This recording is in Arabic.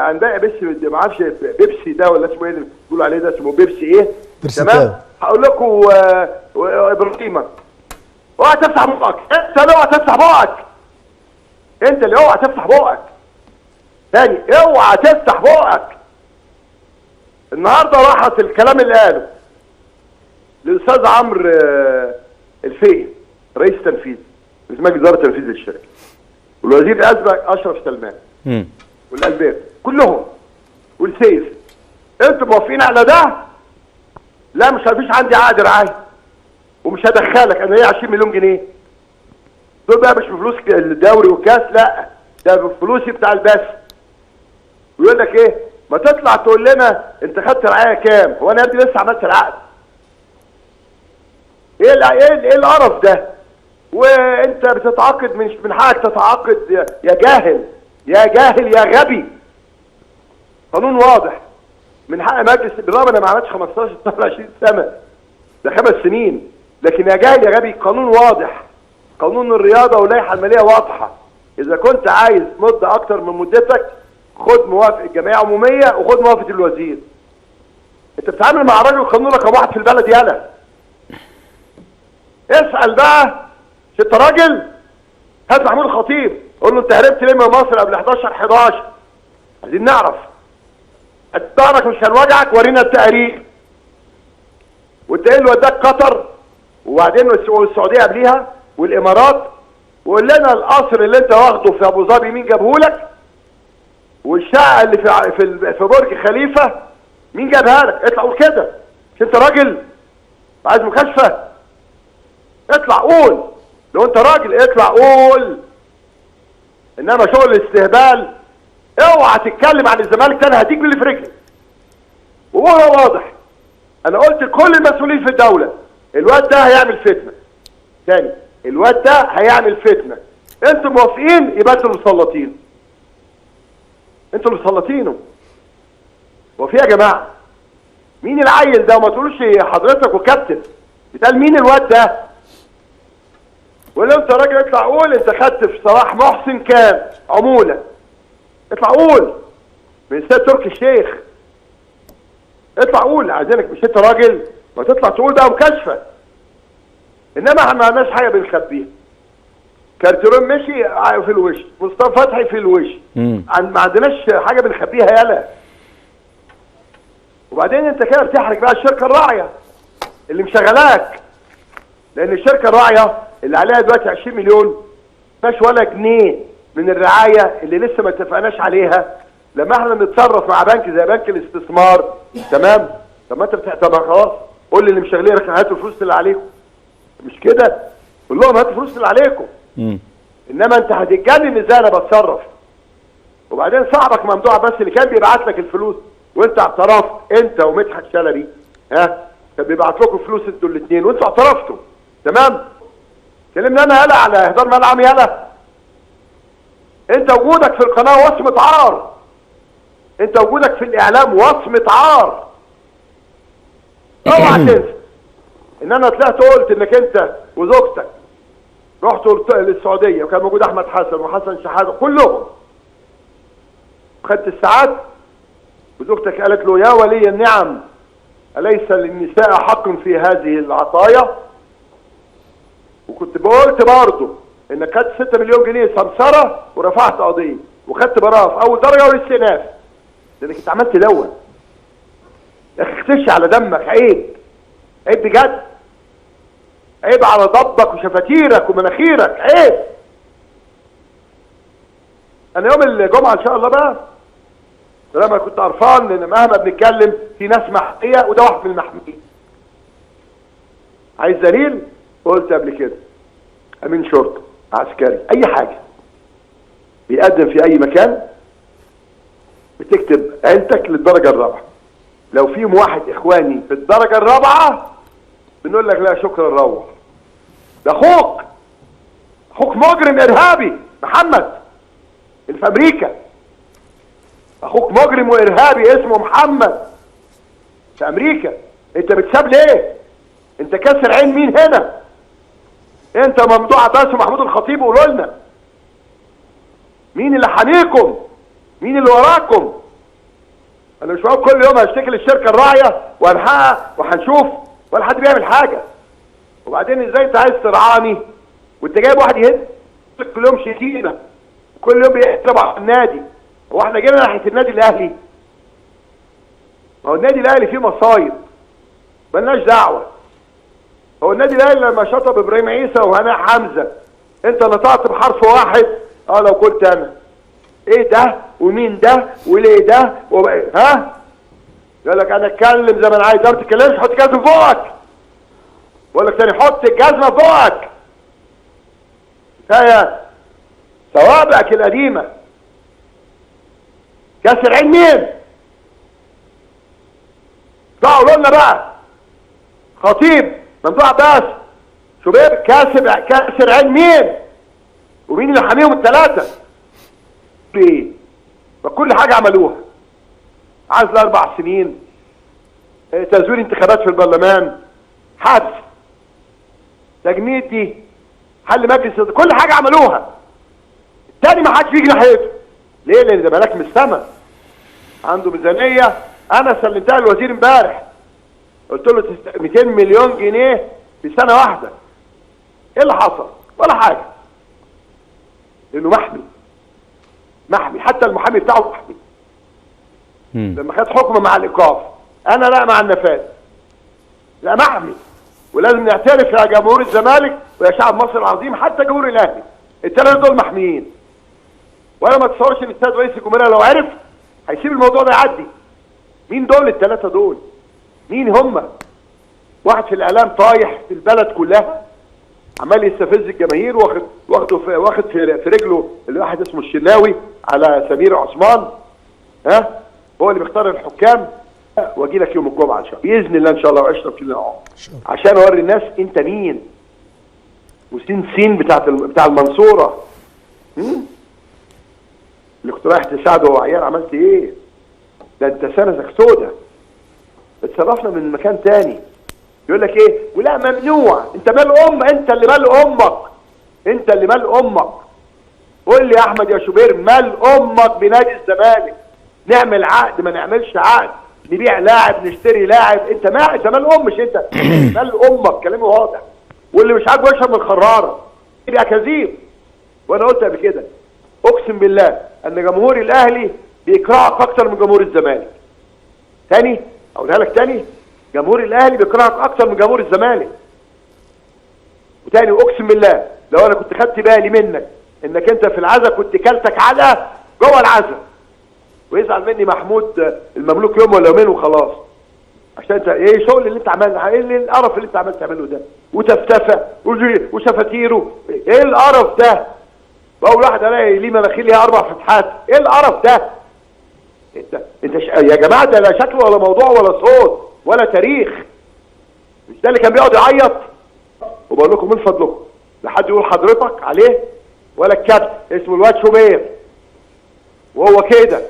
هنبيع بيبسي، ما اعرفش بيبسي ده ولا اسمه ايه اللي بيقولوا عليه ده، اسمه بيبسي ايه؟ تمام؟ هقول لكم ابراهيم اوعى تفتح بقك، انت اللي اوعى تفتح بقك، انت اللي اوعى تفتح بقك تاني، اوعى تفتح بقك. النهارده راحت الكلام اللي قاله للاستاذ عمرو الفقي رئيس تنفيذي مجلس اداره تنفيذي للشركه، والوزير الاسبق اشرف سلمان والالباب كلهم والسيف، انتوا موافقين على ده؟ لا مش فيش عندي عقد رعايه ومش هدخلك، انا هي 20 مليون جنيه دول بقى مش بفلوس الدوري والكاس، لا ده بفلوسي بتاع البث. ويقول لك ايه؟ ما تطلع تقول لنا انت خدت رعايه كام؟ هو انا يا ابني لسه عملت العقد؟ ايه القرف ده؟ وانت بتتعاقد، مش من حقك تتعاقد يا جاهل يا جاهل يا غبي. قانون واضح من حق مجلس، بالرغم انا ما عملتش 15 سنه 20 سنه، ده 5 سنين، لكن يا جاهل يا غبي قانون واضح، قانون الرياضه واللائحه الماليه واضحه. اذا كنت عايز مده اكتر من مدتك خد موافقه الجمعيه عموميه وخد موافقه الوزير. انت بتتعامل مع راجل قانون رقم 1 في البلد، يالا اسال بقى، مش انت راجل؟ هات محمود الخطيب قول له انت هربت ليه من مصر قبل 11/11؟ عايزين نعرف. ظهرك مش هنوجعك، ورينا التقارير. وانت ايه اللي وداك قطر وبعدين السعوديه قبليها والامارات؟ وقول لنا القصر اللي انت واخده في ابو ظبي مين جابهولك؟ والشقه اللي في برج خليفه مين جابها لك؟ اطلع قول كده، مش انت راجل عايز مكاشفه؟ اطلع قول، لو انت راجل اطلع قول. انما شغل الاستهبال، اوعى تتكلم عن الزمالك تاني هديك باللي في رجلي. وهو واضح، انا قلت لكل المسؤولين في الدوله الواد ده هيعمل فتنه. تاني، الواد ده هيعمل فتنه، انتوا موافقين يبقى انتوا المسلطين، انتوا اللي مسلطينه. وفي يا جماعه مين العيل ده؟ وما تقولوش حضرتك وكابتن، بتقال مين الواد ده؟ ولو انت راجل اطلع قول انت خدت في صلاح محسن كام عموله، اطلع قول. من سيد تركي الشيخ اطلع قول، عايزينك، مش انت راجل ما تطلع تقول بقى مكاشفه. انما احنا ما عملناش حاجه بنخبيها. كارتيرون مشي في الوش، مصطفى فتحي في الوش، ما عندناش حاجه بنخبيها يالا. وبعدين انت كده بتحرج بقى الشركه الراعيه اللي مشغلاك، لان الشركه الراعيه اللي عليها دلوقتي 20 مليون ما فيهاش ولا جنيه من الرعايه اللي لسه ما اتفقناش عليها. لما احنا نتصرف مع بنك زي بنك الاستثمار، تمام؟ طب ما انت طب خلاص قول لي اللي مشغلينك هاتوا الفلوس اللي عليكم، مش كده؟ قول لهم هاتوا الفلوس اللي عليكم. انما انت هتتجنن ازاي انا بتصرف؟ وبعدين صاحبك ممدوح بس اللي كان بيبعت لك الفلوس وانت اعترفت، انت ومدحت شلبي، ها؟ كان بيبعت لكم فلوس انتوا الاثنين وانتوا اعترفتوا، تمام؟ كلمنا انا يالا على اهدار مال عام يالا. انت وجودك في القناه وصمه عار، انت وجودك في الاعلام وصمه عار. اوعى تنسى ان انا طلعت قلت انك انت وزوجتك رحتوا للسعوديه وكان موجود احمد حسن وحسن شحاته كلهم، خدت الساعات وزوجتك قالت له يا ولي النعم اليس للنساء حق في هذه العطايا؟ وكنت قلت برضه انك خدت 6 مليون جنيه سمسره ورفعت قضيه وخدت براءه في اول درجه والاستئناف، لانك انت عملت دوت. يا اخي اختشي على دمك، عيب، عيب بجد، عيب على ضبك وشفاتيرك ومناخيرك، عيب. انا يوم الجمعه ان شاء الله بقى، لما كنت قرفان لان مهما بنتكلم في ناس محميه وده واحد من المحميين. عايز دليل؟ قلت قبل كده امين شرطه عسكري اي حاجه بيقدم في اي مكان بتكتب عيلتك للدرجه الرابعه، لو فيهم واحد اخواني في الدرجه الرابعه بنقول لك لا شكرا روح. ده اخوك مجرم ارهابي محمد اللي في امريكا، اخوك مجرم وارهابي اسمه محمد في امريكا. انت بتساب ليه؟ انت كسر عين مين هنا؟ انت ممدوح عباس ومحمود الخطيب قولوا لنا مين اللي حاميكم؟ مين اللي وراكم؟ انا مش هقول كل يوم هشتكي للشركه الراعيه وهنحقق وهنشوف ولا حد بيعمل حاجه. وبعدين ازاي انت عايز ترعاني وانت جايب واحد يهد كل يوم شتيمه كل يوم بيحسب على النادي؟ هو احنا جينا ناحيه النادي الاهلي؟ ما هو النادي الاهلي فيه مصايب مالناش دعوه. هو النادي الاهلي لما شطب ابراهيم عيسى وهناء حمزه انت نطقت بحرف واحد؟ لو قلت انا ايه ده ومين ده وليه ده ها؟ يقول لك انا اتكلم زي ما انا عايز. ما تتكلمش، حط الجزمه فوقك. بقول لك تاني حط الجزمه فوقك. كفايه سوابقك القديمه. كسر عين مين؟ قولوا لنا بقى. خطيب، ممدوح عباس، شوبير، كاسر عين مين؟ ومين اللي حاميهم الثلاثه؟ ايه؟ فكل حاجه عملوها. عزل 4 سنين، تزوير انتخابات في البرلمان، حبس، تجميد دي، حل مجلس، كل حاجه عملوها. التاني ما حدش بيجي ناحيته. ليه؟ لان ده ملاك من السما. عنده ميزانيه انا سلمتها للوزير امبارح. قلت له 200 مليون جنيه في سنه واحده. ايه اللي حصل؟ ولا حاجه. لانه محمي، حتى المحامي بتاعه محمي. لما خد حكم مع الايقاف، انا لا مع النفاذ. لا محمي. ولازم نعترف يا جمهور الزمالك ويا شعب مصر العظيم حتى جمهور الاهلي، الثلاثه دول محميين. وانا ما اتصورش ان السيد رئيس الجمهوريه لو عرف هيسيب الموضوع ده يعدي. مين دول الثلاثه دول؟ مين هم؟ واحد في الاعلام طايح في البلد كلها عمال يستفز الجماهير، واخد في رجله اللي واحد اسمه الشناوي على سمير عثمان. ها؟ هو اللي بيختار الحكام. واجي لك يوم الجمعه ان شاء الله باذن الله، ان شاء الله وعشنا في العمر عشان اوري الناس انت مين. وسين بتاع المنصوره اللي كنت رايح تساعده وعيال عملت ايه؟ ده انت سنتك سودا. اتصرفنا من مكان تاني. يقول لك ايه؟ ولا ممنوع. انت مال انت اللي مال امك. انت اللي مال امك. قول لي يا احمد يا شوبير، مال امك بنادي الزمالك. نعمل عقد ما نعملش عقد، نبيع لاعب نشتري لاعب، انت مال مش انت مال امك. كلامي واضح. واللي مش عاجبه يشرب من الخراره. دي اكاذيب. وانا قلت قبل كده اقسم بالله ان جمهور الاهلي بيكرهك اكتر من جمهور الزمالك. تاني اقولها لك تاني، جمهور الاهلي بيكرهك اكتر من جمهور الزمالك. وتاني اقسم بالله لو انا كنت خدت بالي منك انك انت في العزا كنت كلتك علقه جوه العزا، ويزعل مني محمود المملوك يوم ولا يومين وخلاص. عشان انت ايه شغل اللي انت عملته؟ ايه القرف اللي انت عمال تعمله ده؟ وتفتفه وشفاتيره، ايه القرف ده؟ واول واحد الاقي ليه مناخير ليها 4 فتحات، ايه القرف ده؟ انت يا جماعه ده لا شكل ولا موضوع ولا صوت ولا تاريخ. مش ده اللي كان بيقعد يعيط؟ وبقول لكم من فضلكم لا حد يقول حضرتك عليه ولا الكابتن، اسمه الواد شوبير وهو كده.